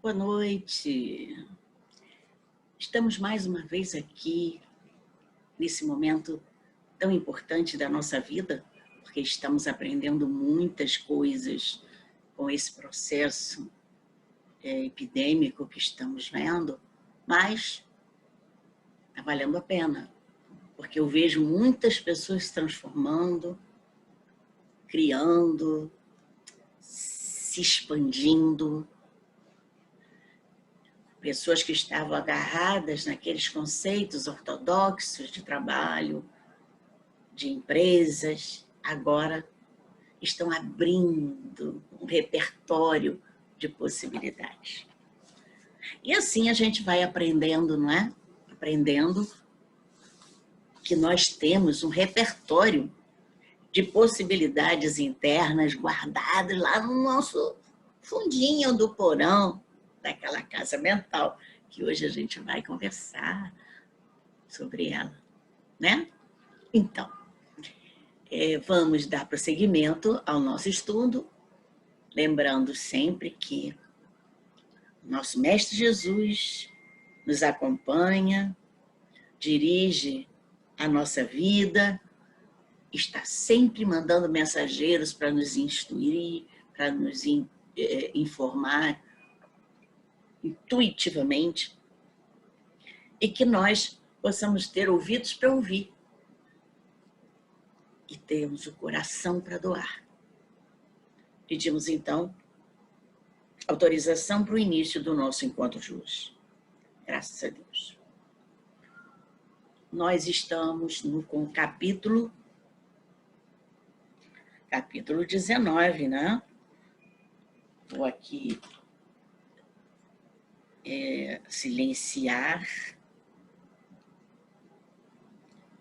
Boa noite. Estamos mais uma vez aqui, nesse momento tão importante da nossa vida, porque estamos aprendendo muitas coisas com esse processo epidêmico que estamos vendo, mas está valendo a pena, porque eu vejo muitas pessoas se transformando, criando, se expandindo, pessoas que estavam agarradas naqueles conceitos ortodoxos de trabalho, de empresas, agora estão abrindo um repertório de possibilidades. E assim a gente vai aprendendo, não é? Aprendendo que nós temos um repertório de possibilidades internas guardadas lá no nosso fundinho do porão, daquela casa mental, que hoje a gente vai conversar sobre ela, né? Então, vamos dar prosseguimento ao nosso estudo, lembrando sempre que nosso Mestre Jesus nos acompanha, dirige a nossa vida, está sempre mandando mensageiros para nos instruir, para nos informar intuitivamente, e que nós possamos ter ouvidos para ouvir e termos o coração para doar. Pedimos, então, autorização para o início do nosso encontro de hoje. Graças a Deus. Nós estamos com o capítulo 19, né? Vou aqui silenciar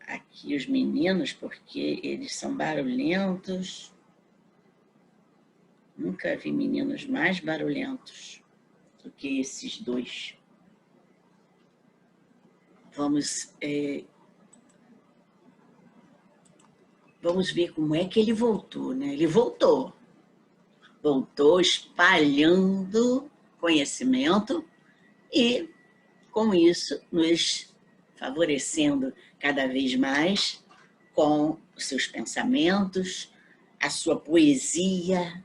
aqui os meninos, porque eles são barulhentos. Nunca vi meninos mais barulhentos do que esses dois. Vamos ver como é que ele voltou, né? Ele voltou espalhando conhecimento e, com isso, nos favorecendo cada vez mais com os seus pensamentos, a sua poesia,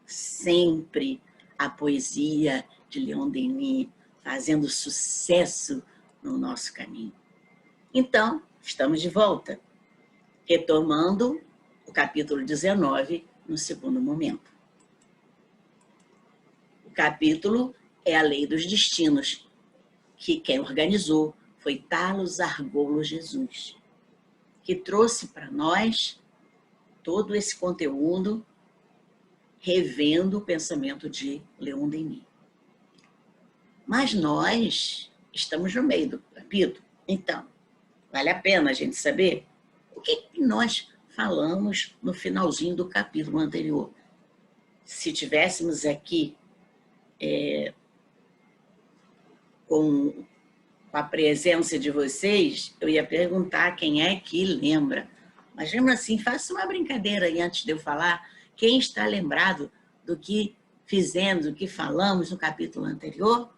sempre a poesia de Leon Denis fazendo sucesso no nosso caminho. Então, estamos de volta, retomando o capítulo 19 no segundo momento. O capítulo é a Lei dos Destinos, que quem organizou foi Talos Argolo Jesus, que trouxe para nós todo esse conteúdo, revendo o pensamento de Leon Denis. Mas nós estamos no meio do capítulo, então, vale a pena a gente saber o que nós falamos no finalzinho do capítulo anterior. Se tivéssemos aqui com a presença de vocês, eu ia perguntar quem é que lembra. Mas mesmo assim, faça uma brincadeira aí antes de eu falar. Quem está lembrado do que fizemos, do que falamos no capítulo anterior?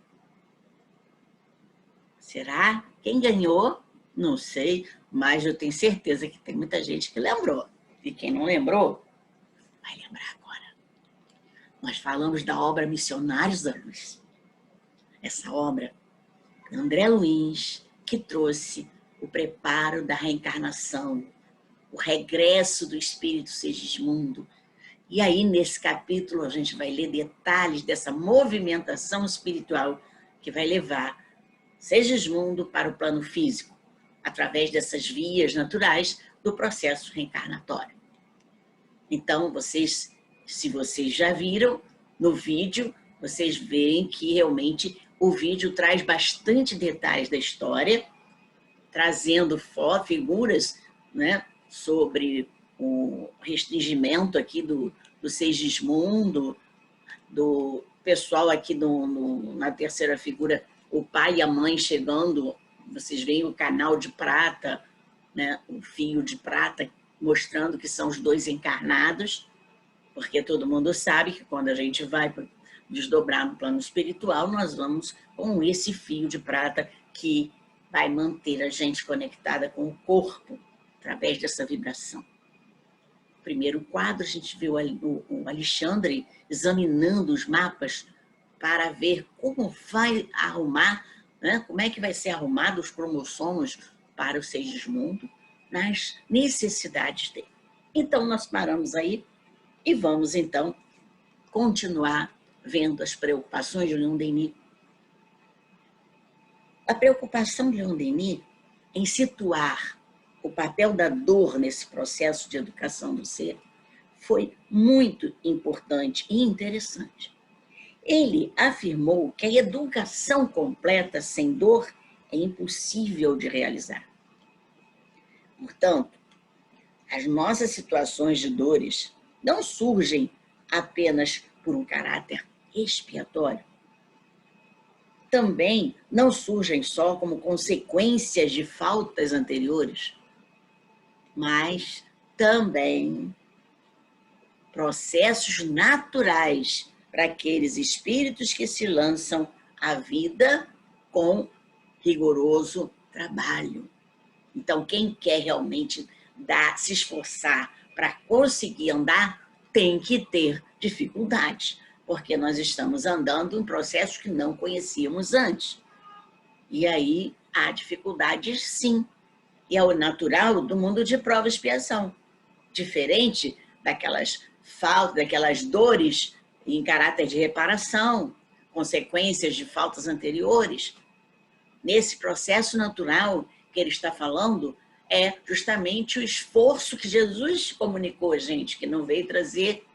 Será? Quem ganhou? Não sei, mas eu tenho certeza que tem muita gente que lembrou. E quem não lembrou, vai lembrar agora. Nós falamos da obra Missionários da Luz. Essa obra, André Luiz, que trouxe o preparo da reencarnação, o regresso do espírito Segismundo. E aí, nesse capítulo, a gente vai ler detalhes dessa movimentação espiritual que vai levar Segismundo para o plano físico, através dessas vias naturais do processo reencarnatório. Então, vocês, se vocês já viram no vídeo, vocês veem que realmente o vídeo traz bastante detalhes da história, trazendo figuras, né, sobre o restringimento aqui do Segismundo, do pessoal aqui na terceira figura, o pai e a mãe chegando, vocês veem o canal de prata, né, o fio de prata, mostrando que são os dois encarnados, porque todo mundo sabe que quando a gente vai desdobrar no plano espiritual, nós vamos com esse fio de prata que vai manter a gente conectada com o corpo através dessa vibração. No primeiro quadro, a gente viu o Alexandre examinando os mapas para ver como vai arrumar, né? Como é que vai ser arrumado os cromossomos para o Segismundo nas necessidades dele. Então, nós paramos aí e vamos, então, continuar vendo as preocupações de Leon Denis. A preocupação de Leon Denis em situar o papel da dor nesse processo de educação do ser foi muito importante e interessante. Ele afirmou que a educação completa sem dor é impossível de realizar. Portanto, as nossas situações de dores não surgem apenas por um caráter expiatório. Também não surgem só como consequências de faltas anteriores, mas também processos naturais para aqueles espíritos que se lançam à vida com rigoroso trabalho. Então, quem quer realmente se esforçar para conseguir andar, tem que ter dificuldades, porque nós estamos andando em processos que não conhecíamos antes. E aí há dificuldades, sim. E é o natural do mundo de prova e expiação. Diferente daquelas faltas, daquelas dores em caráter de reparação, consequências de faltas anteriores. Nesse processo natural que ele está falando, é justamente o esforço que Jesus comunicou a gente, que não veio trazer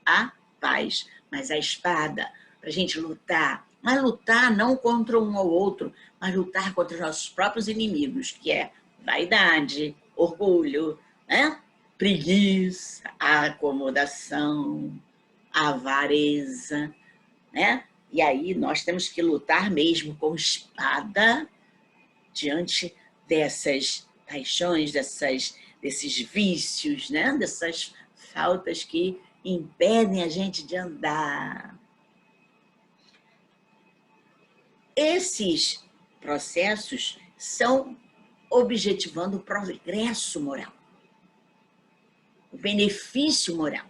a paz, mas a espada, para a gente lutar. Mas lutar não contra um ou outro, mas lutar contra os nossos próprios inimigos, que é vaidade, orgulho, né? Preguiça, acomodação, avareza, né? E aí nós temos que lutar mesmo com espada diante dessas paixões, desses vícios, né? Dessas faltas que impedem a gente de andar. Esses processos são objetivando o progresso moral, o benefício moral.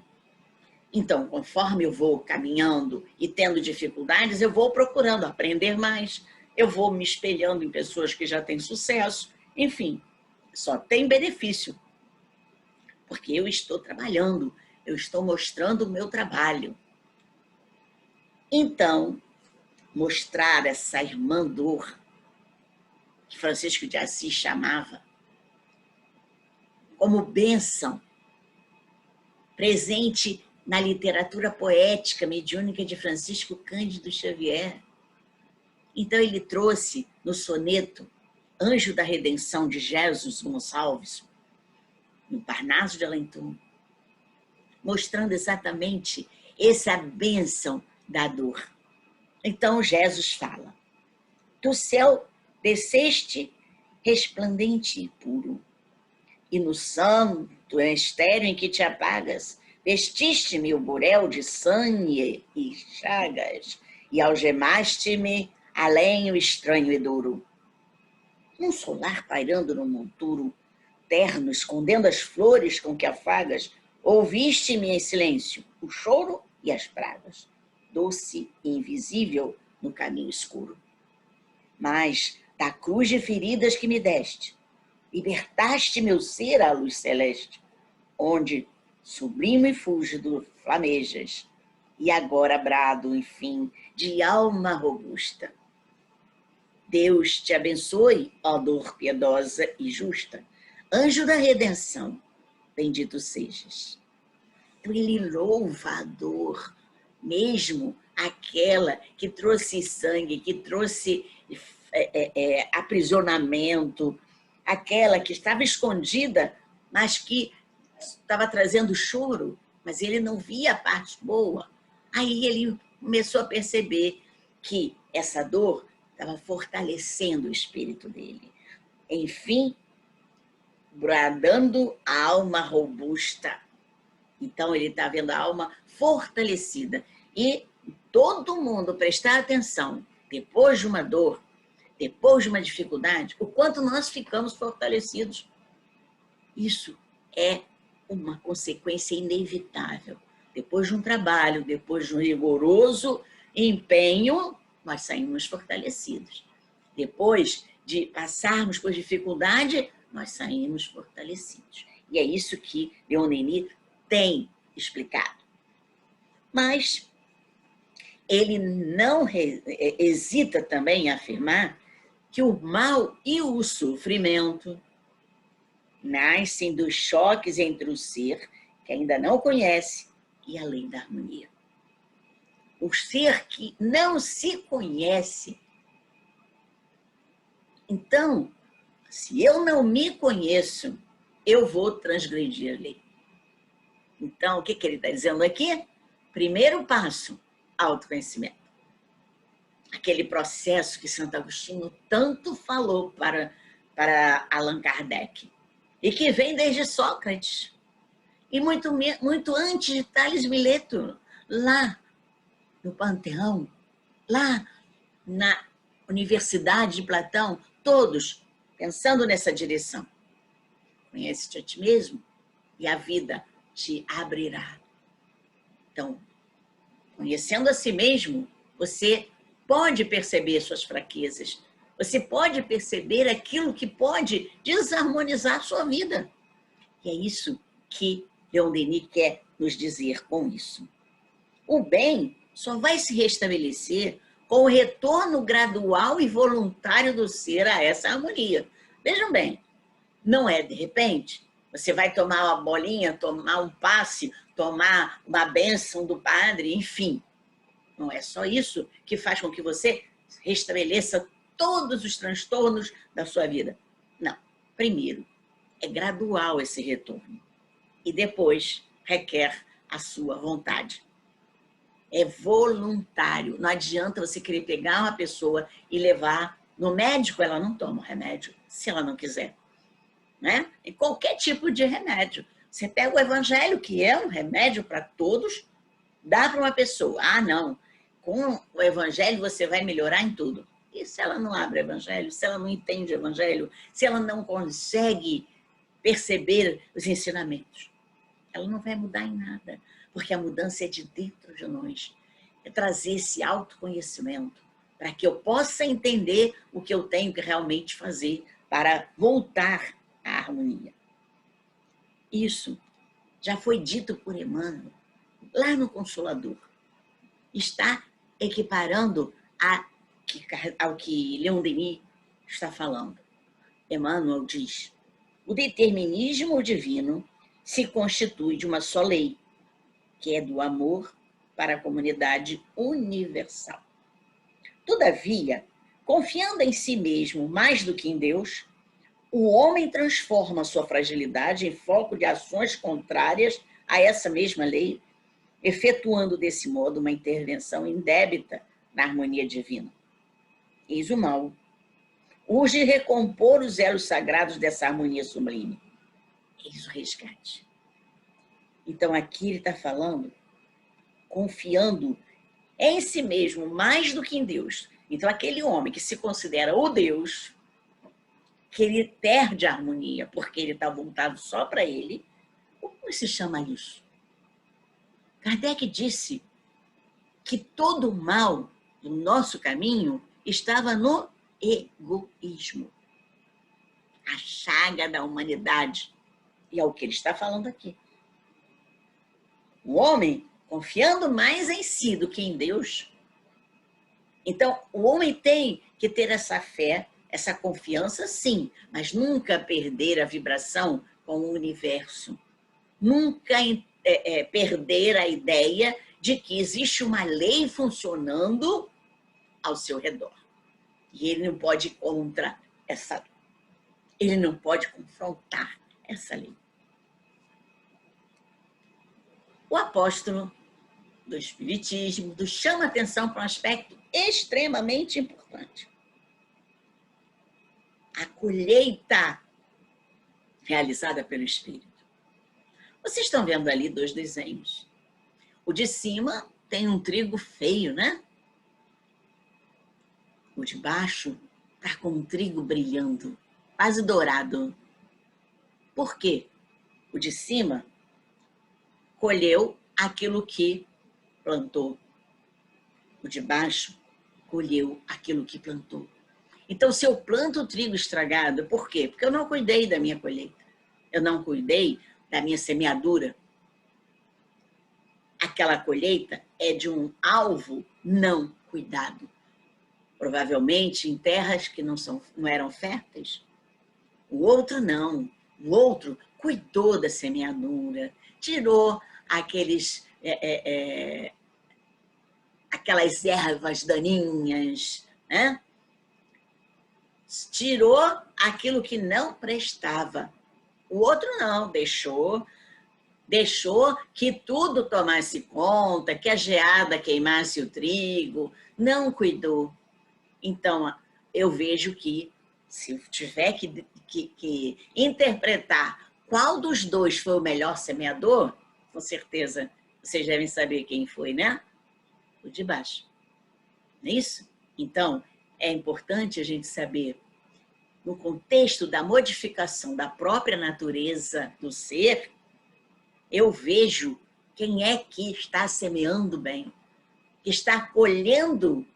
Então, conforme eu vou caminhando e tendo dificuldades, eu vou procurando aprender mais, eu vou me espelhando em pessoas que já têm sucesso, enfim, só tem benefício, porque eu estou trabalhando, eu estou mostrando o meu trabalho. Então, mostrar essa irmã dor, que Francisco de Assis chamava, como bênção, presente na literatura poética mediúnica de Francisco Cândido Xavier. Então, ele trouxe no soneto Anjo da Redenção de Jesus Gonçalves, no Parnaso de Além-Túmulo, mostrando exatamente essa bênção da dor. Então, Jesus fala: do céu desceste resplandente e puro, e no santo estéreo em que te apagas, vestiste-me o burel de sangue e chagas, e algemaste-me além o estranho e duro. Um solar pairando no monturo, terno, escondendo as flores com que afagas, ouviste-me em silêncio o choro e as pragas, doce e invisível no caminho escuro. Mas da cruz de feridas que me deste, libertaste meu ser à luz celeste, onde sublime e fúlgido flamejas, e agora brado, enfim, de alma robusta. Deus te abençoe, ó dor piedosa e justa, anjo da redenção, bendito sejas. Então ele louva a dor, mesmo aquela que trouxe sangue, que trouxe aprisionamento, aquela que estava escondida, mas que estava trazendo choro, mas ele não via a parte boa. Aí ele começou a perceber que essa dor estava fortalecendo o espírito dele. Enfim, bradando a alma robusta. Então, ele está vendo a alma fortalecida. E todo mundo prestar atenção, depois de uma dor, depois de uma dificuldade, o quanto nós ficamos fortalecidos. Isso é uma consequência inevitável. Depois de um trabalho, depois de um rigoroso empenho, nós saímos fortalecidos. Depois de passarmos por dificuldade, nós saímos fortalecidos. E é isso que Leon Denis tem explicado. Mas ele não hesita também em afirmar que o mal e o sofrimento nascem dos choques entre o ser, que ainda não conhece, e a lei da harmonia. O ser que não se conhece. Então, se eu não me conheço, eu vou transgredir a lei. Então, o que ele está dizendo aqui? Primeiro passo, autoconhecimento. Aquele processo que Santo Agostinho tanto falou para Allan Kardec. E que vem desde Sócrates. E muito antes de Tales Mileto, lá no Panteão, lá na Universidade de Platão, todos pensando nessa direção. Conhece-te a ti mesmo e a vida te abrirá. Então, conhecendo a si mesmo, você pode perceber suas fraquezas. Você pode perceber aquilo que pode desarmonizar a sua vida. E é isso que Leon Denis quer nos dizer com isso. O bem só vai se restabelecer com o retorno gradual e voluntário do ser a essa harmonia. Vejam bem, não é de repente. Você vai tomar uma bolinha, tomar um passe, tomar uma bênção do padre, enfim. Não é só isso que faz com que você restabeleça todos os transtornos da sua vida. Não. Primeiro, é gradual esse retorno. E depois requer a sua vontade. É voluntário. Não adianta você querer pegar uma pessoa e levar no médico, ela não toma o remédio, se ela não quiser. Né? E qualquer tipo de remédio. Você pega o evangelho, que é um remédio para todos, dá para uma pessoa. Ah, não. Com o evangelho você vai melhorar em tudo. E se ela não abre o evangelho, se ela não entende o evangelho, se ela não consegue perceber os ensinamentos, ela não vai mudar em nada, porque a mudança é de dentro de nós. É trazer esse autoconhecimento para que eu possa entender o que eu tenho que realmente fazer para voltar à harmonia. Isso já foi dito por Emmanuel, lá no Consolador. Está equiparando ao que Leon Denis está falando. Emmanuel diz: o determinismo divino se constitui de uma só lei, que é do amor para a comunidade universal. Todavia, confiando em si mesmo mais do que em Deus, o homem transforma sua fragilidade em foco de ações contrárias a essa mesma lei, efetuando desse modo uma intervenção indébita na harmonia divina. Eis o mal. Urge recompor os elos sagrados dessa harmonia sublime. Eis o resgate. Então, aqui ele está falando, confiando em si mesmo mais do que em Deus. Então, aquele homem que se considera o Deus, que ele perde a harmonia, porque ele está voltado só para ele, como se chama isso? Kardec disse que todo o mal do nosso caminho estava no egoísmo. A chaga da humanidade. E é o que ele está falando aqui. O homem, confiando mais em si do que em Deus. Então, o homem tem que ter essa fé, essa confiança, sim, mas nunca perder a vibração com o universo. Nunca perder a ideia de que existe uma lei funcionando ao seu redor. E ele não pode ir contra essa lei. Ele não pode confrontar essa lei. O apóstolo do Espiritismo nos chama a atenção para um aspecto extremamente importante. A colheita realizada pelo Espírito. Vocês estão vendo ali 2 desenhos. O de cima tem um trigo feio, né? O de baixo está com um trigo brilhando, quase dourado. Por quê? O de cima colheu aquilo que plantou. O de baixo colheu aquilo que plantou. Então, se eu planto o trigo estragado, por quê? Porque eu não cuidei da minha colheita. Eu não cuidei da minha semeadura. Aquela colheita é de um alvo não cuidado. Provavelmente em terras que não eram férteis. O outro não. O outro cuidou da semeadura, tirou aquelas ervas daninhas, né? Tirou aquilo que não prestava. O outro não, deixou que tudo tomasse conta, que a geada queimasse o trigo, não cuidou. Então, eu vejo que, se eu tiver que interpretar qual dos dois foi o melhor semeador, com certeza vocês devem saber quem foi, né? O de baixo. Não é isso? Então, é importante a gente saber, no contexto da modificação da própria natureza do ser, eu vejo quem é que está semeando bem, que está colhendo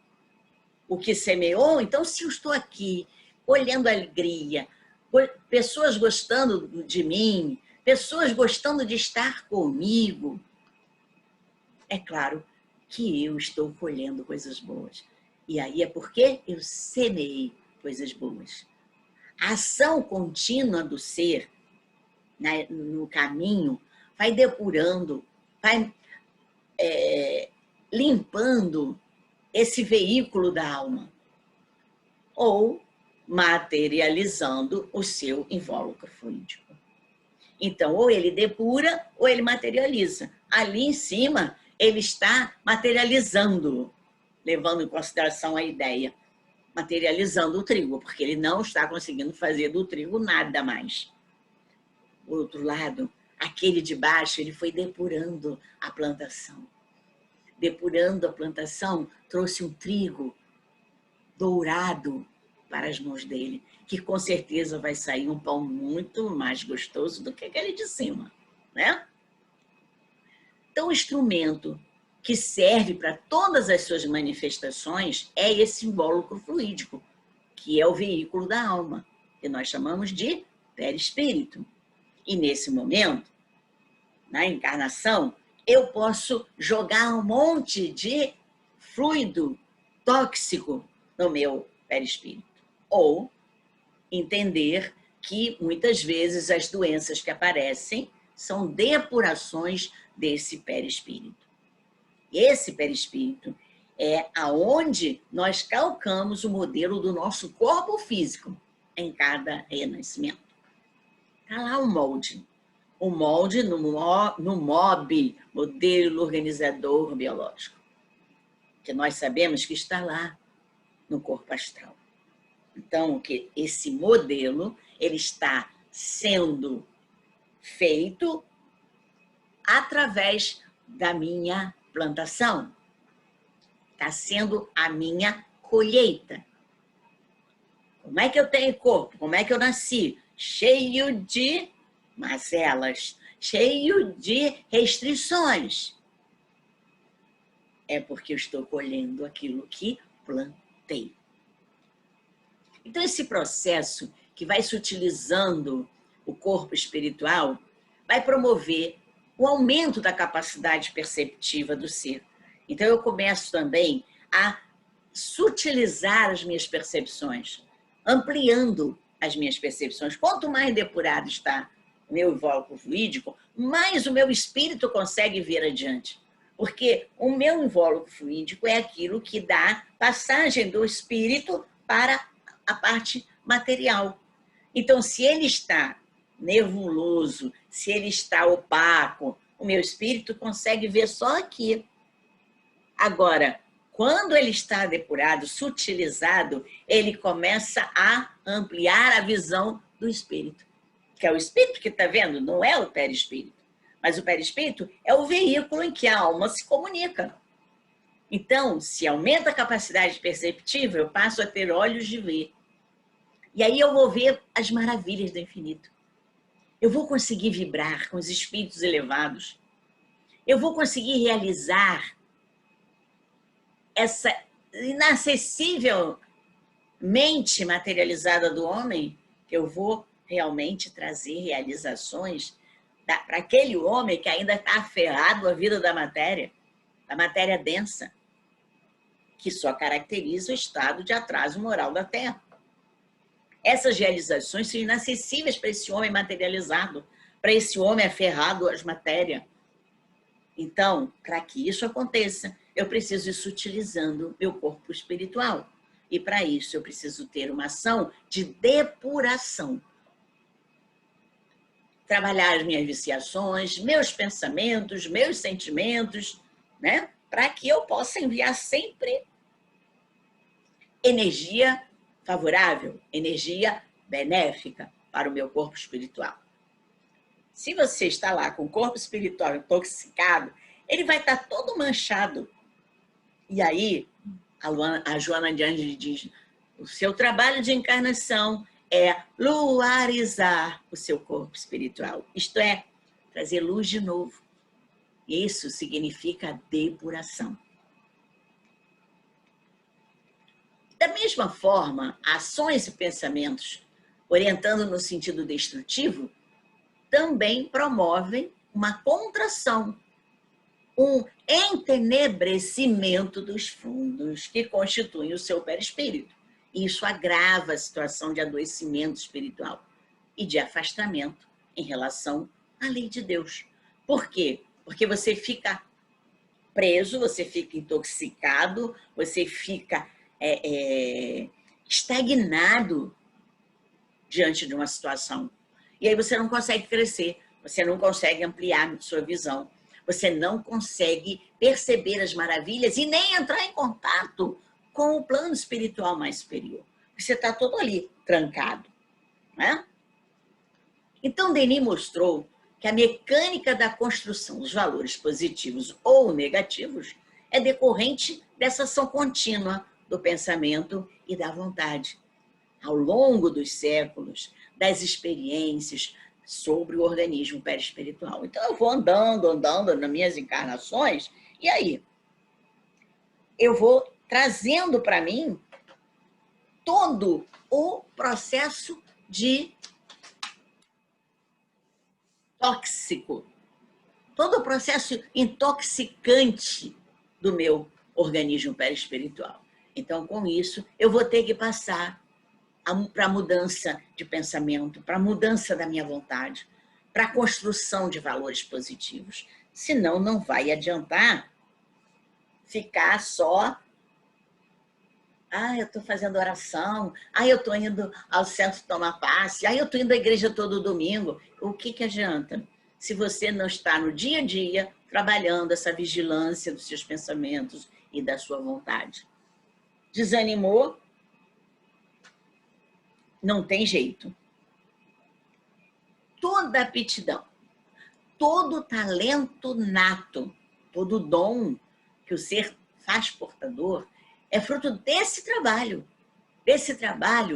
o que semeou. Então, se eu estou aqui colhendo alegria, pessoas gostando de mim, pessoas gostando de estar comigo, é claro que eu estou colhendo coisas boas. E aí é porque eu semeei coisas boas. A ação contínua do ser, né, no caminho, vai depurando, vai limpando esse veículo da alma, ou materializando o seu invólucro fluídico. Então, ou ele depura, ou ele materializa. Ali em cima, ele está materializando, levando em consideração a ideia, materializando o trigo, porque ele não está conseguindo fazer do trigo nada mais. Por outro lado, aquele de baixo, ele foi depurando a plantação. Depurando a plantação, trouxe um trigo dourado para as mãos dele, que com certeza vai sair um pão muito mais gostoso do que aquele de cima, né? Então, o instrumento que serve para todas as suas manifestações é esse invólucro fluídico, que é o veículo da alma, que nós chamamos de perispírito. E nesse momento, na encarnação, eu posso jogar um monte de fluido tóxico no meu perispírito. Ou entender que, muitas vezes, as doenças que aparecem são depurações desse perispírito. Esse perispírito é aonde nós calcamos o modelo do nosso corpo físico em cada renascimento. Está lá o molde. O molde no MOB, modelo organizador biológico, que nós sabemos que está lá no corpo astral. Então, que esse modelo ele está sendo feito através da minha plantação. Está sendo a minha colheita. Como é que eu tenho corpo? Como é que eu nasci? Cheio de mazelas, cheio de restrições. É porque eu estou colhendo aquilo que plantei. Então, esse processo que vai se utilizando o corpo espiritual vai promover o aumento da capacidade perceptiva do ser. Então, eu começo também a sutilizar as minhas percepções, ampliando as minhas percepções. Quanto mais depurado está o meu invólucro fluídico, mais o meu espírito consegue ver adiante. Porque o meu invólucro fluídico é aquilo que dá passagem do espírito para a parte material. Então, se ele está nebuloso, se ele está opaco, o meu espírito consegue ver só aqui. Agora, quando ele está depurado, sutilizado, ele começa a ampliar a visão do espírito. Que é o espírito que está vendo, não é o perispírito. Mas o perispírito é o veículo em que a alma se comunica. Então, se aumenta a capacidade perceptiva, eu passo a ter olhos de ver. E aí eu vou ver as maravilhas do infinito. Eu vou conseguir vibrar com os espíritos elevados. Eu vou conseguir realizar essa inacessível mente materializada do homem, que eu vou realmente trazer realizações para aquele homem que ainda está aferrado à vida da matéria densa, que só caracteriza o estado de atraso moral da Terra. Essas realizações são inacessíveis para esse homem materializado, para esse homem aferrado às matérias. Então, para que isso aconteça, eu preciso ir sutilizando meu corpo espiritual. E para isso eu preciso ter uma ação de depuração. Trabalhar as minhas viciações, meus pensamentos, meus sentimentos, né? Para que eu possa enviar sempre energia favorável, energia benéfica para o meu corpo espiritual. Se você está lá com o corpo espiritual intoxicado, ele vai estar todo manchado. E aí, a Joana de Ângeles diz, o seu trabalho de encarnação é luarizar o seu corpo espiritual. Isto é, trazer luz de novo. Isso significa depuração. Da mesma forma, ações e pensamentos orientando no sentido destrutivo também promovem uma contração, um entenebrecimento dos fundos que constituem o seu perispírito. Isso agrava a situação de adoecimento espiritual e de afastamento em relação à lei de Deus. Por quê? Porque você fica preso, você fica intoxicado, você fica estagnado diante de uma situação. E aí você não consegue crescer, você não consegue ampliar sua visão, você não consegue perceber as maravilhas e nem entrar em contato com o plano espiritual mais superior. Você está todo ali, trancado. Né? Então, Denis mostrou que a mecânica da construção dos valores positivos ou negativos é decorrente dessa ação contínua do pensamento e da vontade. Ao longo dos séculos, das experiências sobre o organismo perispiritual. Então, eu vou andando nas minhas encarnações, e aí eu vou trazendo para mim todo o processo de tóxico, todo o processo intoxicante do meu organismo perispiritual. Então, com isso, eu vou ter que passar para a mudança de pensamento, para a mudança da minha vontade, para a construção de valores positivos. Senão, não vai adiantar ficar só... eu estou fazendo oração, eu estou indo ao centro tomar passe, eu estou indo à igreja todo domingo. O que adianta? Se você não está no dia a dia trabalhando essa vigilância dos seus pensamentos e da sua vontade. Desanimou? Não tem jeito. Toda aptidão, todo talento nato, todo dom que o ser faz portador é fruto desse trabalho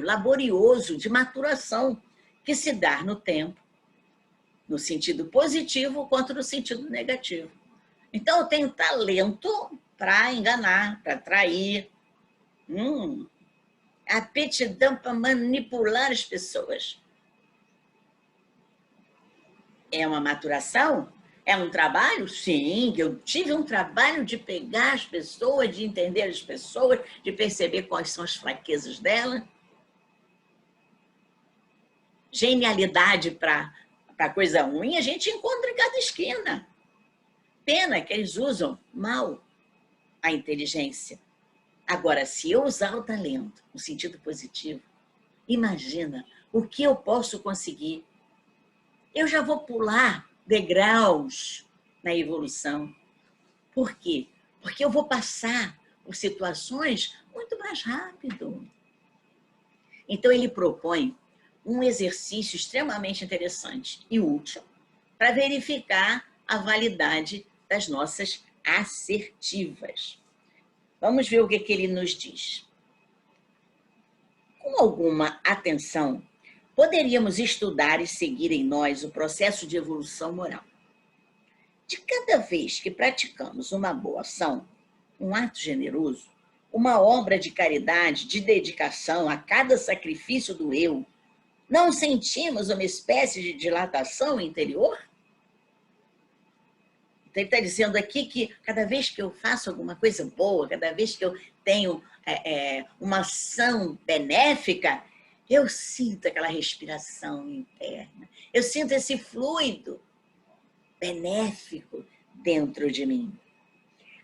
laborioso de maturação que se dá no tempo, no sentido positivo quanto no sentido negativo. Então, eu tenho talento para enganar, para trair, aptidão para manipular as pessoas. É uma maturação? É um trabalho? Sim, eu tive um trabalho de pegar as pessoas, de entender as pessoas, de perceber quais são as fraquezas delas. Genialidade para coisa ruim a gente encontra em cada esquina. Pena que eles usam mal a inteligência. Agora, se eu usar o talento no sentido positivo, imagina o que eu posso conseguir. Eu já vou pular degraus na evolução. Por quê? Porque eu vou passar por situações muito mais rápido. Então, ele propõe um exercício extremamente interessante e útil para verificar a validade das nossas assertivas. Vamos ver o que ele nos diz. Com alguma atenção, poderíamos estudar e seguir em nós o processo de evolução moral. De cada vez que praticamos uma boa ação, um ato generoso, uma obra de caridade, de dedicação a cada sacrifício do eu, não sentimos uma espécie de dilatação interior? Então, ele está dizendo aqui que cada vez que eu faço alguma coisa boa, cada vez que eu tenho uma ação benéfica, eu sinto aquela respiração interna, eu sinto esse fluido benéfico dentro de mim.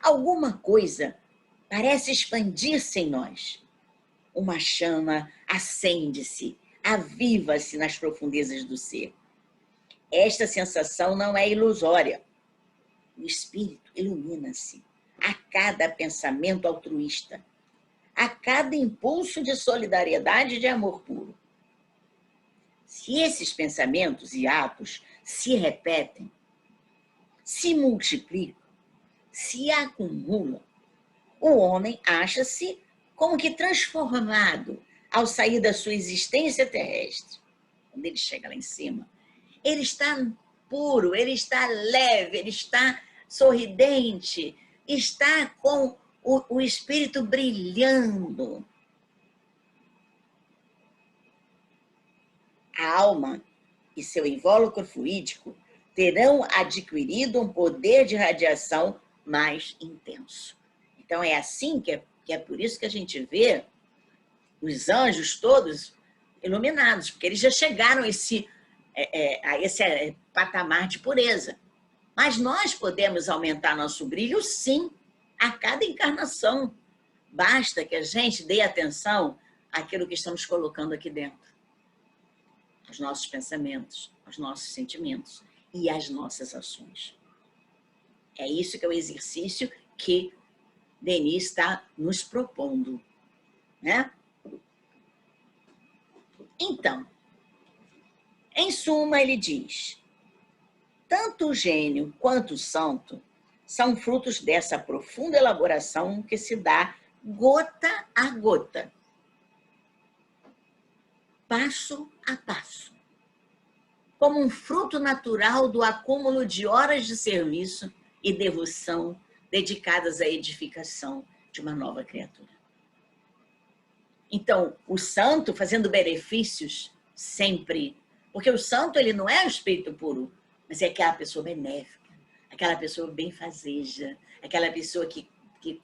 Alguma coisa parece expandir-se em nós. Uma chama acende-se, aviva-se nas profundezas do ser. Esta sensação não é ilusória. O espírito ilumina-se a cada pensamento altruísta, a cada impulso de solidariedade e de amor puro. Se esses pensamentos e atos se repetem, se multiplicam, se acumulam, o homem acha-se como que transformado ao sair da sua existência terrestre. Quando ele chega lá em cima, ele está puro, ele está leve, ele está sorridente, está com o espírito brilhando. A alma e seu invólucro fluídico terão adquirido um poder de radiação mais intenso. Então, é assim que é por isso que a gente vê os anjos todos iluminados, porque eles já chegaram a esse patamar de pureza. Mas nós podemos aumentar nosso brilho, sim, a cada encarnação. Basta que a gente dê atenção àquilo que estamos colocando aqui dentro. Aos nossos pensamentos, aos nossos sentimentos e às nossas ações. É isso que é o exercício que Denis está nos propondo, né? Então, em suma, ele diz: tanto o gênio quanto o santo são frutos dessa profunda elaboração que se dá gota a gota, passo a passo, como um fruto natural do acúmulo de horas de serviço e devoção dedicadas à edificação de uma nova criatura. Então, o santo fazendo benefícios sempre, porque o santo ele não é o espírito puro, mas é aquela pessoa benéfica, aquela pessoa benfazeja, aquela pessoa que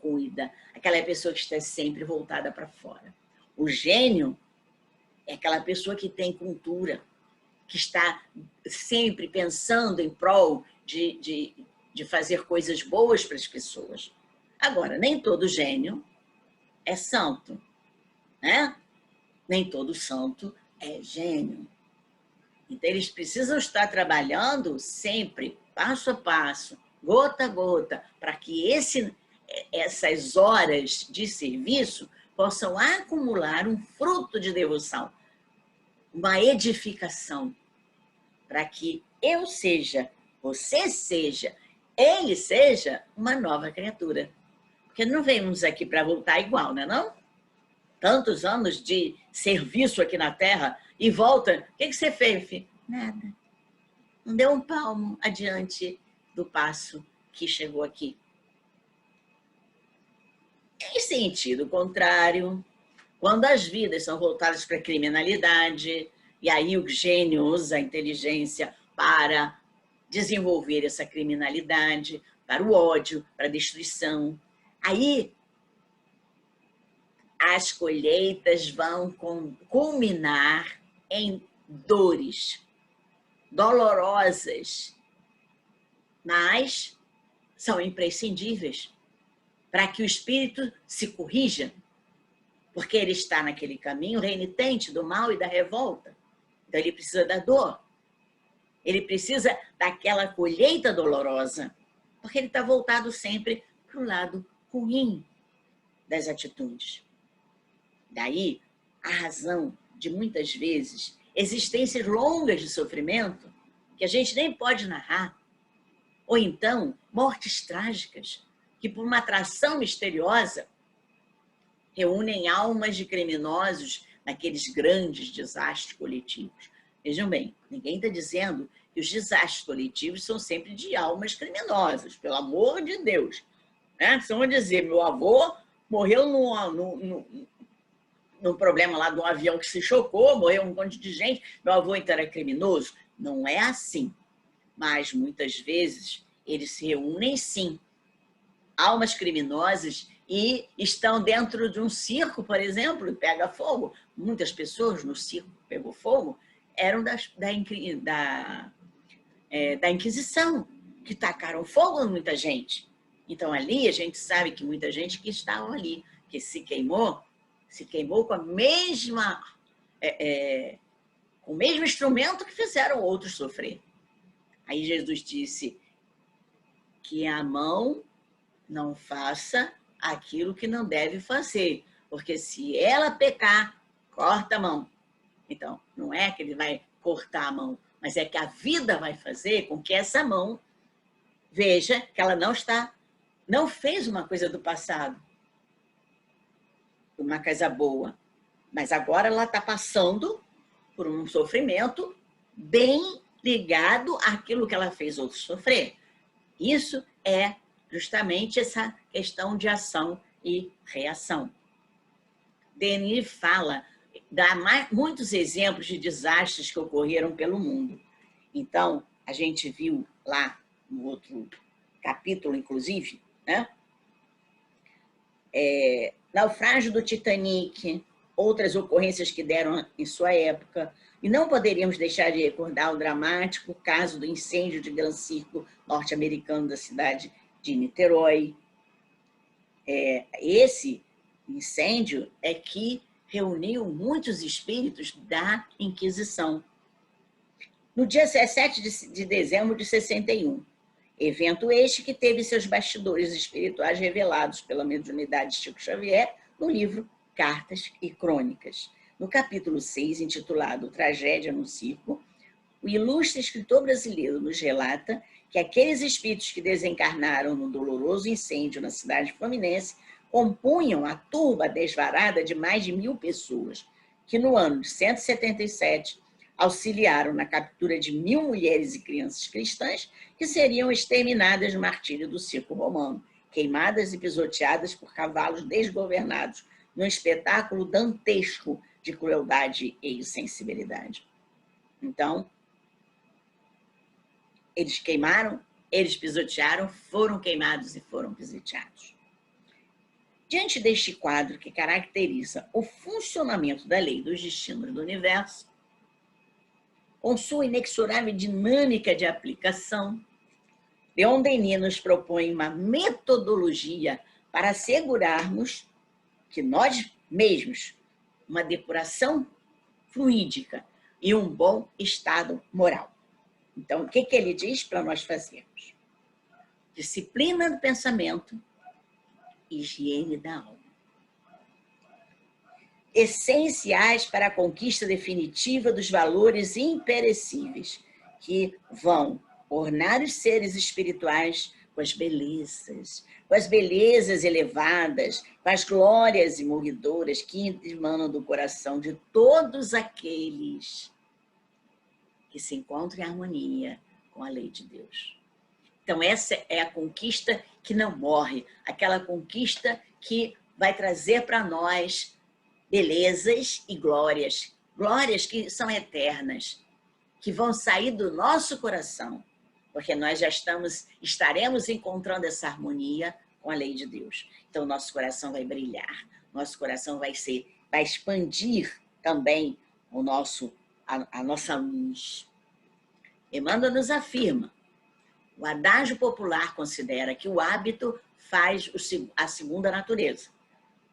cuida, aquela pessoa que está sempre voltada para fora. O gênio é aquela pessoa que tem cultura, que está sempre pensando em prol de fazer coisas boas para as pessoas. Agora, nem todo gênio é santo, né? Nem todo santo é gênio. Então, eles precisam estar trabalhando sempre, passo a passo, gota a gota, para que essas horas de serviço possam acumular um fruto de devoção, uma edificação, para que eu seja, você seja, ele seja uma nova criatura. Porque não vemos aqui para voltar igual, não é não? Tantos anos de serviço aqui na Terra e volta. O que você fez, filho? Nada. Não deu um palmo adiante do passo que chegou aqui. Em sentido contrário, quando as vidas são voltadas para a criminalidade, e aí o gênio usa a inteligência para desenvolver essa criminalidade, para o ódio, para a destruição, aí as colheitas vão culminar em dores dolorosas, mas são imprescindíveis para que o espírito se corrija, porque ele está naquele caminho renitente do mal e da revolta. Então ele precisa da dor, ele precisa daquela colheita dolorosa, porque ele está voltado sempre para o lado ruim das atitudes. Daí a razão de, muitas vezes, existências longas de sofrimento que a gente nem pode narrar, ou então mortes trágicas que, por uma atração misteriosa, reúnem almas de criminosos naqueles grandes desastres coletivos. Vejam bem, ninguém está dizendo que os desastres coletivos são sempre de almas criminosas, pelo amor de Deus. Né? São dizer, meu avô morreu num problema lá de um avião que se chocou, morreu um monte de gente, meu avô então era criminoso. Não é assim. Mas, muitas vezes, eles se reúnem, sim, almas criminosas, e estão dentro de um circo, por exemplo, e pega fogo. Muitas pessoas no circo que pegou fogo eram da Inquisição, que tacaram fogo em muita gente. Então, ali, a gente sabe que muita gente que estava ali, que se queimou com a mesma, com o mesmo instrumento que fizeram outros sofrer. Aí Jesus disse que a mão não faça aquilo que não deve fazer, porque se ela pecar, corta a mão. Então, não é que ele vai cortar a mão, mas é que a vida vai fazer com que essa mão veja que ela não fez uma coisa do passado, uma coisa boa, mas agora ela está passando por um sofrimento bem ligado àquilo que ela fez outros sofrer. Isso é justamente essa questão de ação e reação. Denis dá muitos exemplos de desastres que ocorreram pelo mundo. Então, a gente viu lá no outro capítulo, inclusive, né? Naufrágio do Titanic, outras ocorrências que deram em sua época. E não poderíamos deixar de recordar o dramático caso do incêndio de Gran Circo norte-americano da cidade de Niterói. Esse incêndio é que reuniu muitos espíritos da Inquisição. No dia 17 de dezembro de 61, evento este que teve seus bastidores espirituais revelados pela mediunidade de Chico Xavier no livro Cartas e Crônicas. No capítulo 6, intitulado Tragédia no Circo, o ilustre escritor brasileiro nos relata que aqueles espíritos que desencarnaram no doloroso incêndio na cidade fluminense compunham a turba desvarada de mais de 1000 pessoas, que no ano de 177 auxiliaram na captura de 1000 mulheres e crianças cristãs que seriam exterminadas no martírio do circo romano, queimadas e pisoteadas por cavalos desgovernados, num espetáculo dantesco de crueldade e insensibilidade. Então, eles queimaram, eles pisotearam, foram queimados e foram pisoteados. Diante deste quadro que caracteriza o funcionamento da lei dos destinos do universo, com sua inexorável dinâmica de aplicação, Leon Denis nos propõe uma metodologia para assegurarmos que nós mesmos, uma depuração fluídica e um bom estado moral. Então, o que ele diz para nós fazermos? Disciplina do pensamento, higiene da alma. Essenciais para a conquista definitiva dos valores imperecíveis que vão ornar os seres espirituais com as belezas elevadas, com as glórias imorredoras que emanam do coração de todos aqueles que se encontram em harmonia com a lei de Deus. Então, essa é a conquista que não morre, aquela conquista que vai trazer para nós belezas e glórias que são eternas, que vão sair do nosso coração, porque nós já estaremos encontrando essa harmonia com a lei de Deus. Então, nosso coração vai brilhar, nosso coração vai expandir também a nossa luz. Emmanuel nos afirma: o adágio popular considera que o hábito faz a segunda natureza.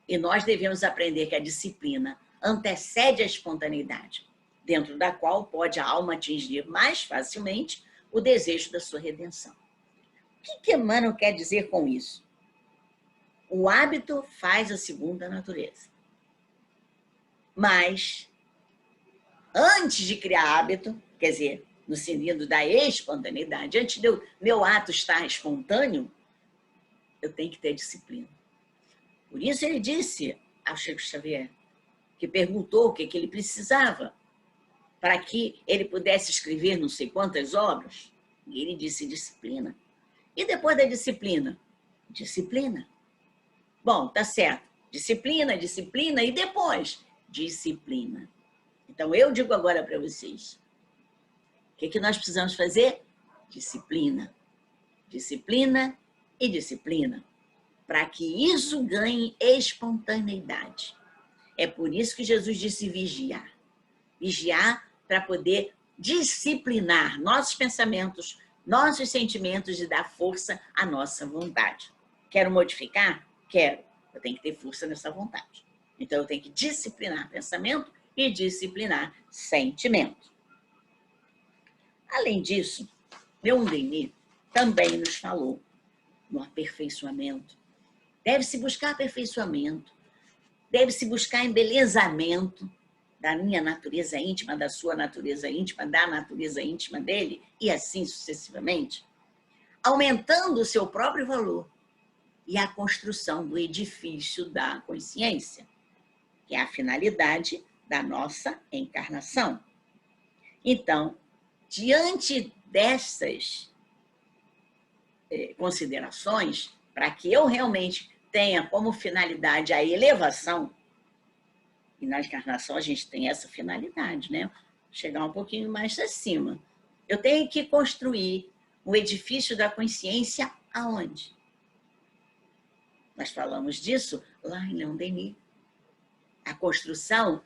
E nós devemos aprender que a disciplina antecede a espontaneidade, dentro da qual pode a alma atingir mais facilmente o desejo da sua redenção. O que Emmanuel quer dizer com isso? O hábito faz a segunda natureza. Mas, antes de criar hábito, quer dizer, no sentido da espontaneidade, antes de meu ato estar espontâneo, eu tenho que ter disciplina. Por isso ele disse, ao Chico Xavier, que perguntou o que ele precisava para que ele pudesse escrever não sei quantas obras. E ele disse disciplina. E depois da disciplina? Disciplina. Bom, tá certo. Disciplina, disciplina e depois? Disciplina. Então, eu digo agora para vocês, o que nós precisamos fazer? Disciplina. Disciplina e disciplina. Para que isso ganhe espontaneidade. É por isso que Jesus disse vigiar. Vigiar para poder disciplinar nossos pensamentos, nossos sentimentos e dar força à nossa vontade. Quero modificar? Quero. Eu tenho que ter força nessa vontade. Então, eu tenho que disciplinar pensamento e disciplinar sentimento. Além disso, Leon Denis também nos falou no aperfeiçoamento. Deve-se buscar aperfeiçoamento, deve-se buscar embelezamento da minha natureza íntima, da sua natureza íntima, da natureza íntima dele, e assim sucessivamente, aumentando o seu próprio valor e a construção do edifício da consciência, que é a finalidade da nossa encarnação. Então, diante dessas considerações, para que eu realmente tenha como finalidade a elevação, e na encarnação a gente tem essa finalidade, né? Chegar um pouquinho mais acima. Eu tenho que construir o edifício da consciência aonde? Nós falamos disso lá em Leon Denis. A construção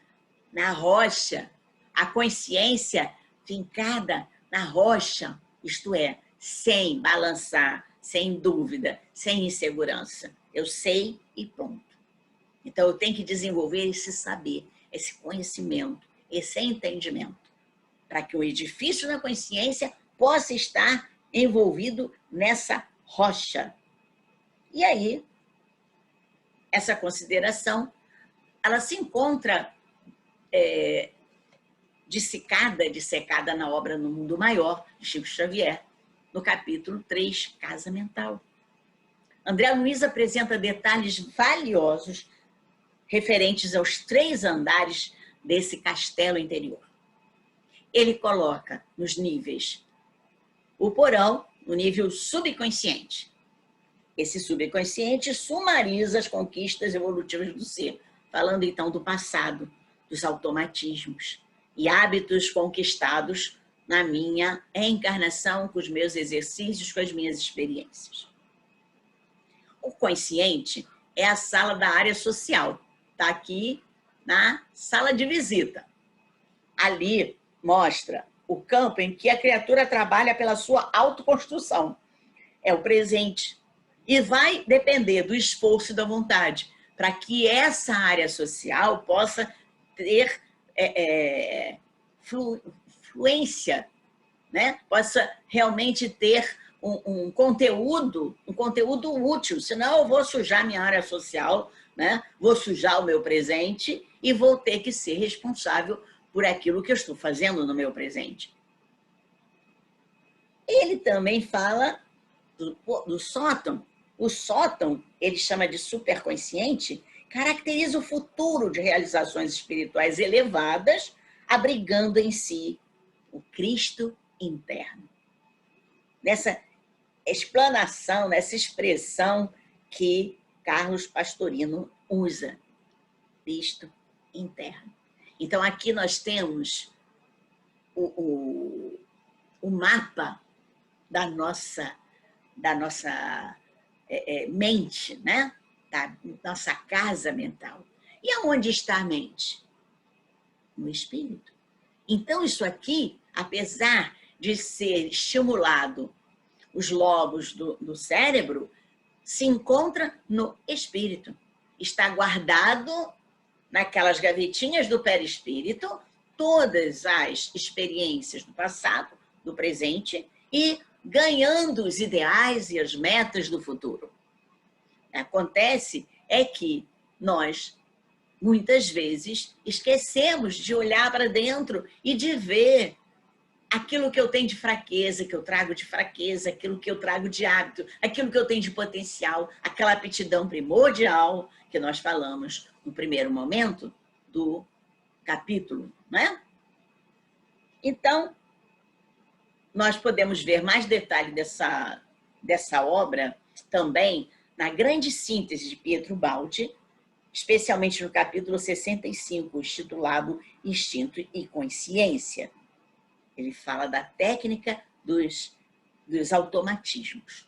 na rocha, a consciência fincada na rocha, isto é, sem balançar, sem dúvida, sem insegurança. Eu sei e ponto. Então, eu tenho que desenvolver esse saber, esse conhecimento, esse entendimento, para que o edifício da consciência possa estar envolvido nessa rocha. E aí, essa consideração, ela se encontra dissecada na obra No Mundo Maior, de Chico Xavier, no capítulo 3, Casa Mental. André Luiz apresenta detalhes valiosos referentes aos 3 andares desse castelo interior. Ele coloca nos níveis o porão, no nível subconsciente. Esse subconsciente sumariza as conquistas evolutivas do ser, falando então do passado, dos automatismos e hábitos conquistados na minha encarnação, com os meus exercícios, com as minhas experiências. O consciente é a sala da área social, está aqui na sala de visita. Ali mostra o campo em que a criatura trabalha pela sua autoconstrução. É o presente. E vai depender do esforço e da vontade, para que essa área social possa ter fluência, né? Possa realmente ter um conteúdo útil, senão eu vou sujar minha área social, né? Vou sujar o meu presente e vou ter que ser responsável por aquilo que eu estou fazendo no meu presente. Ele também fala do sótão. O sótão, ele chama de superconsciente, caracteriza o futuro de realizações espirituais elevadas, abrigando em si o Cristo interno. Nessa explanação, nessa expressão que Carlos Pastorino usa, Cristo interno. Então, aqui nós temos o mapa da nossa mente, né? Da nossa casa mental. E aonde está a mente? No espírito. Então, isso aqui, apesar de ser estimulado os lobos do cérebro, se encontra no espírito. Está guardado naquelas gavetinhas do perispírito todas as experiências do passado, do presente e ganhando os ideais e as metas do futuro. Acontece é que nós, muitas vezes, esquecemos de olhar para dentro e de ver aquilo que eu tenho de fraqueza, que eu trago de fraqueza, aquilo que eu trago de hábito, aquilo que eu tenho de potencial, aquela aptidão primordial que nós falamos no primeiro momento do capítulo, né? Então, nós podemos ver mais detalhe dessa obra também na grande síntese de Pietro Baldi, especialmente no capítulo 65, intitulado Instinto e Consciência. Ele fala da técnica dos automatismos.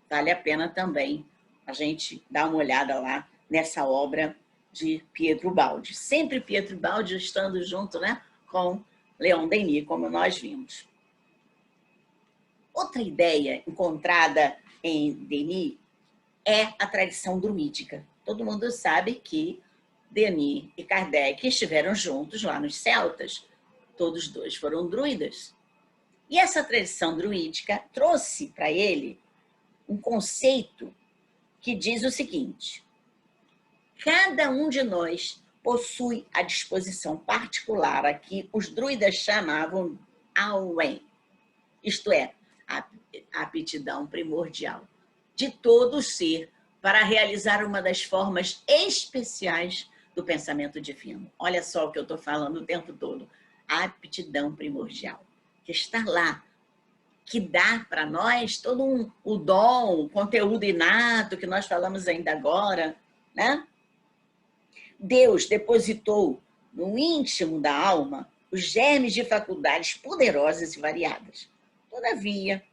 Vale a pena também a gente dar uma olhada lá nessa obra de Pietro Baldi. Sempre Pietro Baldi estando junto, né, com Leon Denis, como nós vimos. Outra ideia encontrada em Denis é a tradição druídica. Todo mundo sabe que Denis e Kardec estiveram juntos lá nos celtas. Todos dois foram druidas. E essa tradição druídica trouxe para ele um conceito que diz o seguinte: cada um de nós possui a disposição particular a que os druidas chamavam Awen, isto é, a aptidão primordial de todo ser para realizar uma das formas especiais do pensamento divino. Olha só o que eu estou falando o tempo todo. A aptidão primordial, que está lá, que dá para nós todo o dom, o conteúdo inato que nós falamos ainda agora, né? Deus depositou no íntimo da alma os germes de faculdades poderosas e variadas. Todavia,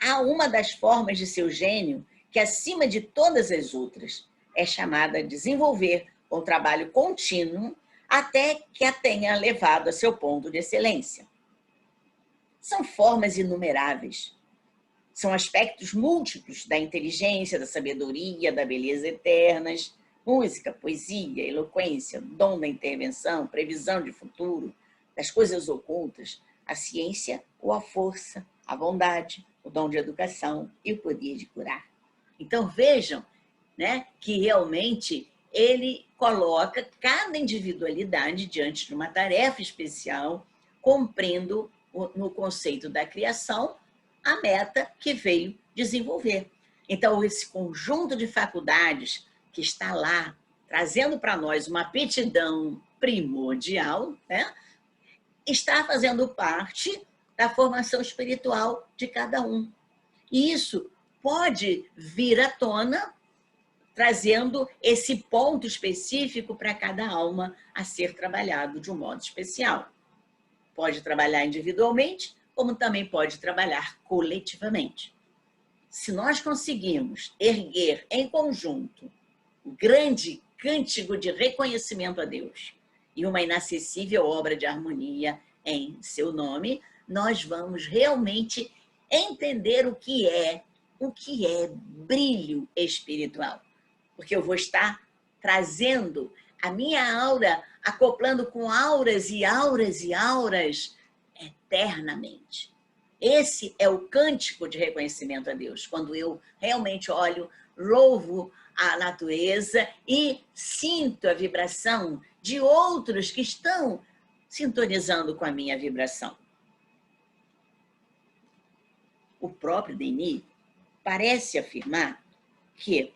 há uma das formas de seu gênio que, acima de todas as outras, é chamada a desenvolver com trabalho contínuo até que a tenha levado a seu ponto de excelência. São formas inumeráveis. São aspectos múltiplos da inteligência, da sabedoria, da beleza eternas, música, poesia, eloquência, dom da intervenção, previsão de futuro, das coisas ocultas, a ciência ou a força, a bondade, o dom de educação e o poder de curar. Então vejam, né, que realmente ele coloca cada individualidade diante de uma tarefa especial, cumprindo no conceito da criação a meta que veio desenvolver. Então, esse conjunto de faculdades que está lá, trazendo para nós uma aptidão primordial, né, está fazendo parte da formação espiritual de cada um. E isso pode vir à tona trazendo esse ponto específico para cada alma a ser trabalhado de um modo especial. Pode trabalhar individualmente, como também pode trabalhar coletivamente. Se nós conseguimos erguer em conjunto o grande cântico de reconhecimento a Deus e uma inacessível obra de harmonia em seu nome, nós vamos realmente entender o que é brilho espiritual. Porque eu vou estar trazendo a minha aura, acoplando com auras e auras e auras eternamente. Esse é o cântico de reconhecimento a Deus, quando eu realmente olho, louvo a natureza e sinto a vibração de outros que estão sintonizando com a minha vibração. O próprio Denis parece afirmar que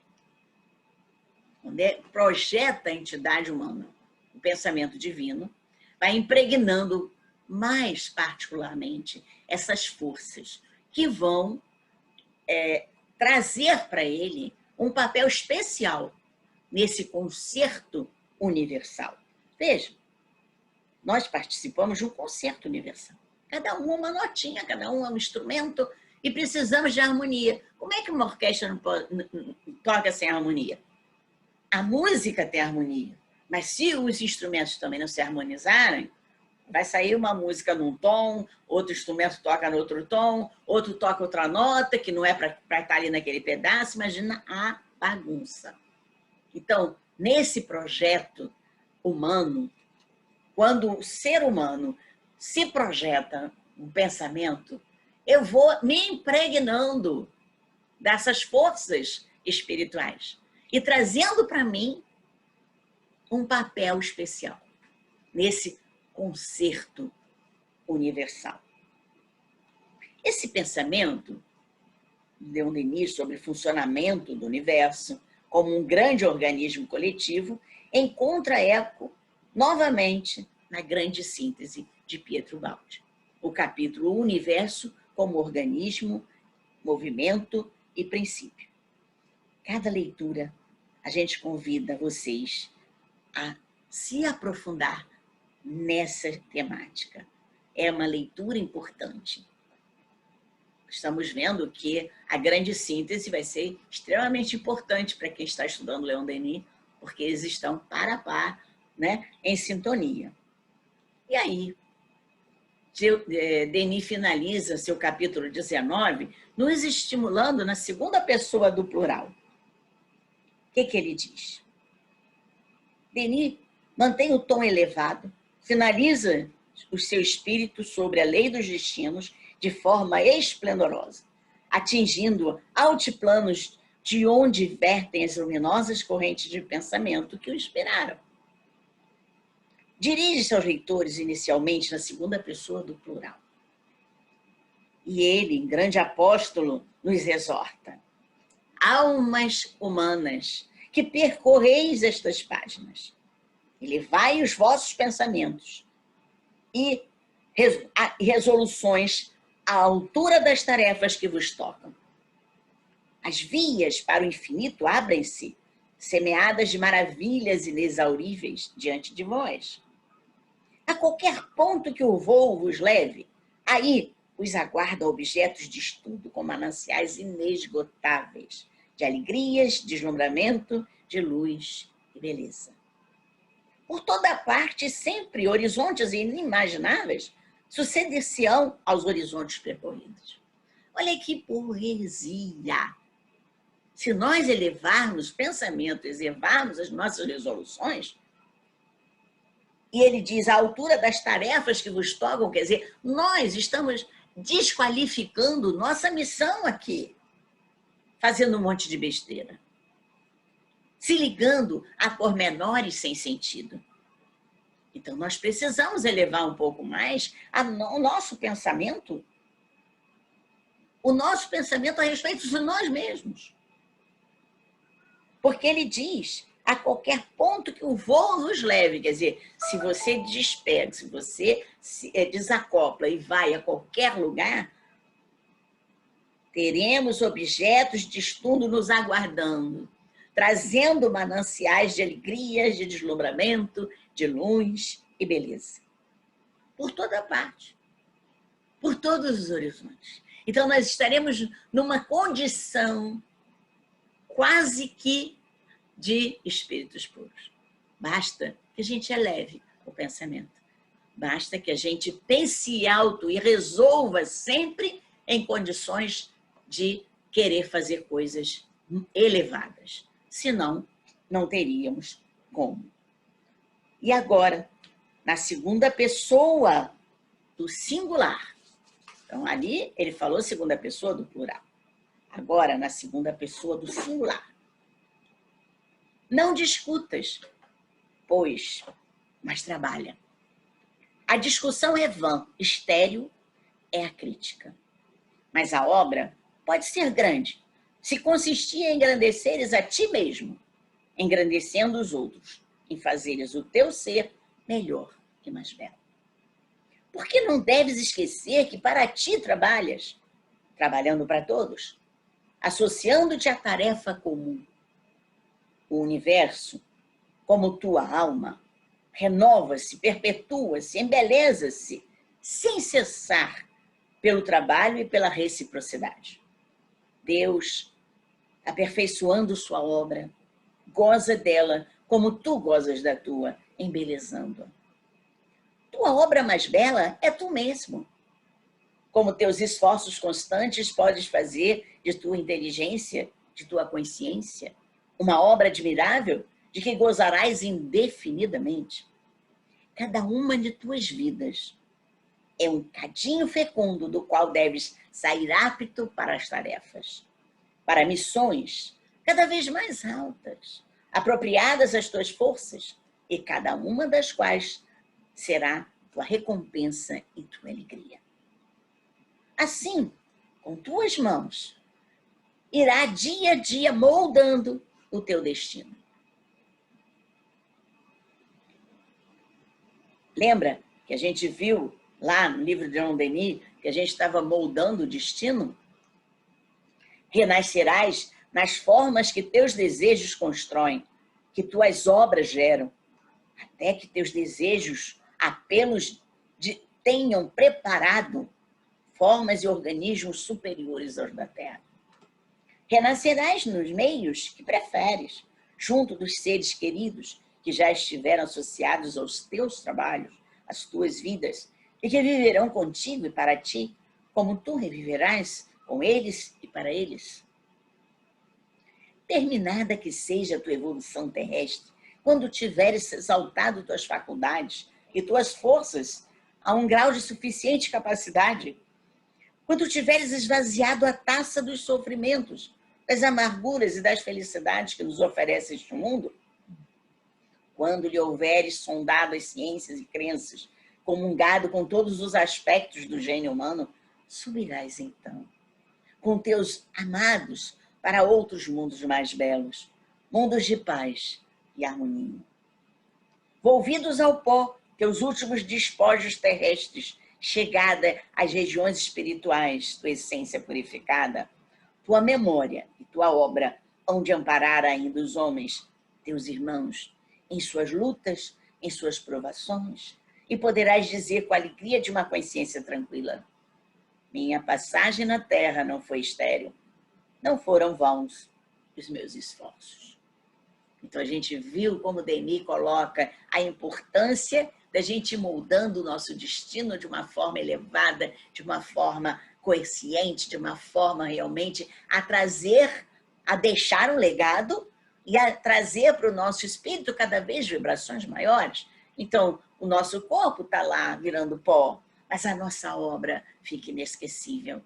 quando projeta a entidade humana, o pensamento divino, vai impregnando mais particularmente essas forças que vão trazer para ele um papel especial nesse concerto universal. Veja, nós participamos de um concerto universal. Cada um é uma notinha, cada um é um instrumento e precisamos de harmonia. Como é que uma orquestra não toca sem harmonia? A música tem harmonia, mas se os instrumentos também não se harmonizarem, vai sair uma música num tom, outro instrumento toca no outro tom, outro toca outra nota, que não é para estar ali naquele pedaço. Imagina a bagunça. Então, nesse projeto humano, quando o ser humano se projeta um pensamento, eu vou me impregnando dessas forças espirituais e trazendo para mim um papel especial nesse concerto universal. Esse pensamento deu um início sobre o funcionamento do universo como um grande organismo coletivo, encontra eco novamente na grande síntese de Pietro Baldi, o capítulo Universo como organismo, movimento e princípio. Cada leitura, a gente convida vocês a se aprofundar nessa temática. É uma leitura importante. Estamos vendo que a grande síntese vai ser extremamente importante para quem está estudando Leon Denis, porque eles estão par a par, né, em sintonia. E aí, Denis finaliza seu capítulo 19, nos estimulando na segunda pessoa do plural. O que ele diz? Denis mantém o tom elevado, finaliza o seu espírito sobre a lei dos destinos de forma esplendorosa, atingindo altiplanos de onde vertem as luminosas correntes de pensamento que o inspiraram. Dirige-se aos leitores inicialmente na segunda pessoa do plural. E ele, grande apóstolo, nos exorta. Almas humanas, que percorreis estas páginas, elevai os vossos pensamentos e resoluções à altura das tarefas que vos tocam. As vias para o infinito abrem-se, semeadas de maravilhas inexauríveis diante de vós. A qualquer ponto que o voo vos leve, aí os aguardam objetos de estudo com mananciais inesgotáveis, de alegrias, deslumbramento, de luz e beleza. Por toda parte, sempre horizontes inimagináveis suceder-se-ão aos horizontes percorridos. Olha que poesia! Se nós elevarmos pensamentos, elevarmos as nossas resoluções, e ele diz, à altura das tarefas que vos tocam, quer dizer, nós estamos desqualificando nossa missão aqui, fazendo um monte de besteira, se ligando a pormenores sem sentido. Então, nós precisamos elevar um pouco mais o nosso pensamento a respeito de nós mesmos. Porque ele diz, a qualquer ponto que o voo nos leve, quer dizer, se você despega, se você se desacopla e vai a qualquer lugar, teremos objetos de estudo nos aguardando, trazendo mananciais de alegrias, de deslumbramento, de luz e beleza. Por toda parte, por todos os horizontes. Então, nós estaremos numa condição quase que de espíritos puros. Basta que a gente eleve o pensamento. Basta que a gente pense alto e resolva sempre em condições de querer fazer coisas elevadas. Senão, não teríamos como. E agora, na segunda pessoa do singular. Então, ali ele falou segunda pessoa do plural. Agora, na segunda pessoa do singular. Não discutas, pois, mas trabalha. A discussão é vã, estéril é a crítica. Mas a obra pode ser grande, se consistir em engrandeceres a ti mesmo, engrandecendo os outros, em fazeres o teu ser melhor e mais belo. Porque não deves esquecer que para ti trabalhas, trabalhando para todos, associando-te à tarefa comum. O universo, como tua alma, renova-se, perpetua-se, embeleza-se, sem cessar, pelo trabalho e pela reciprocidade. Deus, aperfeiçoando sua obra, goza dela como tu gozas da tua, embelezando-a. Tua obra mais bela é tu mesmo. Como teus esforços constantes podes fazer de tua inteligência, de tua consciência, uma obra admirável de que gozarás indefinidamente. Cada uma de tuas vidas é um cadinho fecundo do qual deves sair apto para as tarefas, para missões cada vez mais altas, apropriadas às tuas forças, e cada uma das quais será tua recompensa e tua alegria. Assim, com tuas mãos, irá dia a dia moldando o teu destino. Lembra que a gente viu lá no livro de Leon Denis que a gente estava moldando o destino? Renascerás nas formas que teus desejos constroem, que tuas obras geram, até que teus desejos, apelos tenham preparado formas e organismos superiores aos da Terra. Renascerás nos meios que preferes, junto dos seres queridos que já estiveram associados aos teus trabalhos, às tuas vidas, e que viverão contigo e para ti, como tu reviverás com eles e para eles. Terminada que seja a tua evolução terrestre, quando tiveres exaltado tuas faculdades e tuas forças a um grau de suficiente capacidade, quando tiveres esvaziado a taça dos sofrimentos, das amarguras e das felicidades que nos oferece este mundo, quando lhe houveres sondado as ciências e crenças, comungado com todos os aspectos do gênio humano, subirás então, com teus amados, para outros mundos mais belos, mundos de paz e harmonia. Volvidos ao pó, teus últimos despojos terrestres, chegada às regiões espirituais, tua essência purificada, tua memória e tua obra hão de amparar ainda os homens, teus irmãos, em suas lutas, em suas provações, e poderás dizer com a alegria de uma consciência tranquila: minha passagem na terra não foi estéril, não foram vãos os meus esforços. Então a gente viu como Denis coloca a importância da gente ir moldando o nosso destino de uma forma elevada, de uma forma consciente, de uma forma realmente a trazer, a deixar um legado e a trazer para o nosso espírito cada vez vibrações maiores. Então, o nosso corpo está lá virando pó, mas a nossa obra fica inesquecível.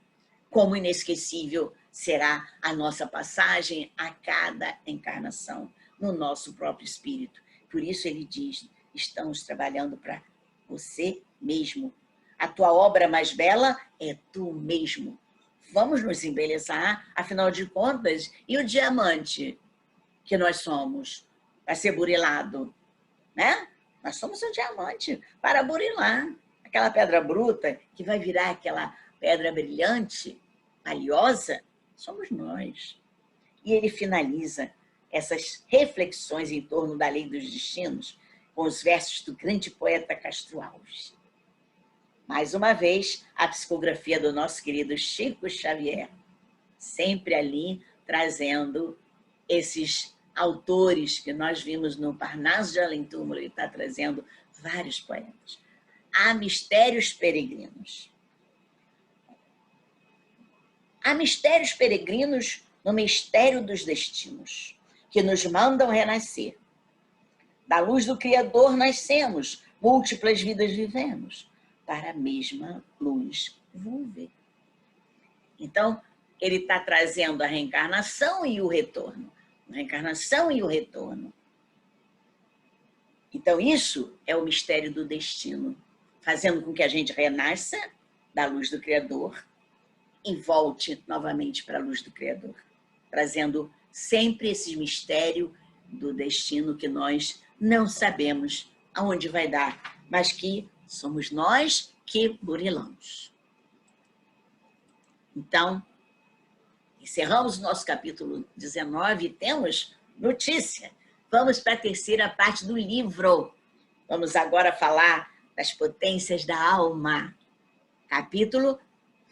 Como inesquecível será a nossa passagem a cada encarnação no nosso próprio espírito. Por isso ele diz, estamos trabalhando para você mesmo. A tua obra mais bela é tu mesmo. Vamos nos embelezar, afinal de contas, e o diamante que nós somos para ser burilado, né? Nós somos um diamante para burilar. Aquela pedra bruta que vai virar aquela pedra brilhante, valiosa, somos nós. E ele finaliza essas reflexões em torno da lei dos destinos com os versos do grande poeta Castro Alves. Mais uma vez, a psicografia do nosso querido Chico Xavier, sempre ali trazendo esses autores que nós vimos no Parnaso de Além Túmulo, ele está trazendo vários poetas. Há mistérios peregrinos. Há mistérios peregrinos no mistério dos destinos, que nos mandam renascer. Da luz do Criador nascemos, múltiplas vidas vivemos, para a mesma luz volver. Então, ele está trazendo a reencarnação e o retorno. A reencarnação e o retorno. Então, isso é o mistério do destino, fazendo com que a gente renasça da luz do Criador e volte novamente para a luz do Criador, trazendo sempre esse mistério do destino que nós não sabemos aonde vai dar, mas que somos nós que burilamos. Então, encerramos o nosso capítulo 19 e temos notícia. Vamos para a terceira parte do livro. Vamos agora falar das potências da alma. Capítulo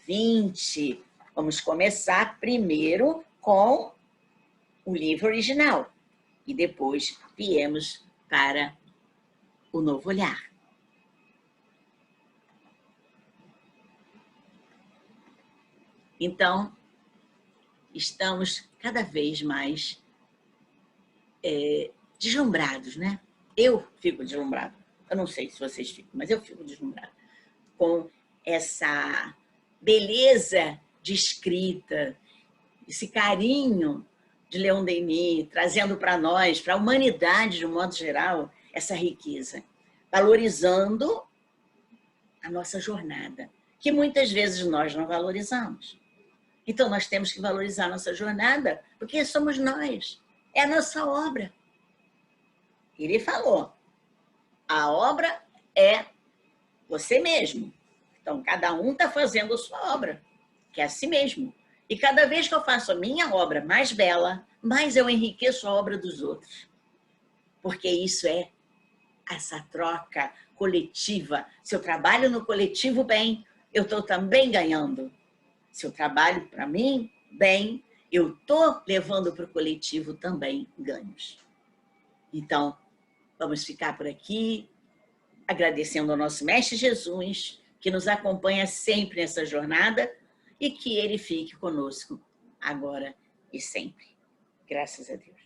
20. Vamos começar primeiro com o livro original e depois viemos para o novo olhar. Então, estamos cada vez mais deslumbrados, né? Eu fico deslumbrado. Eu não sei se vocês ficam, mas eu fico deslumbrado com essa beleza de escrita, esse carinho de Leon Denis, trazendo para nós, para a humanidade de um modo geral, essa riqueza, valorizando a nossa jornada, que muitas vezes nós não valorizamos. Então, nós temos que valorizar a nossa jornada, porque somos nós, é a nossa obra. Ele falou, a obra é você mesmo. Então, cada um está fazendo a sua obra, que é a si mesmo. E cada vez que eu faço a minha obra mais bela, mais eu enriqueço a obra dos outros. Porque isso é essa troca coletiva. Se eu trabalho no coletivo bem, eu estou também ganhando. Se eu trabalho para mim bem, eu estou levando para o coletivo também ganhos. Então, vamos ficar por aqui, agradecendo ao nosso Mestre Jesus, que nos acompanha sempre nessa jornada e que ele fique conosco agora e sempre. Graças a Deus.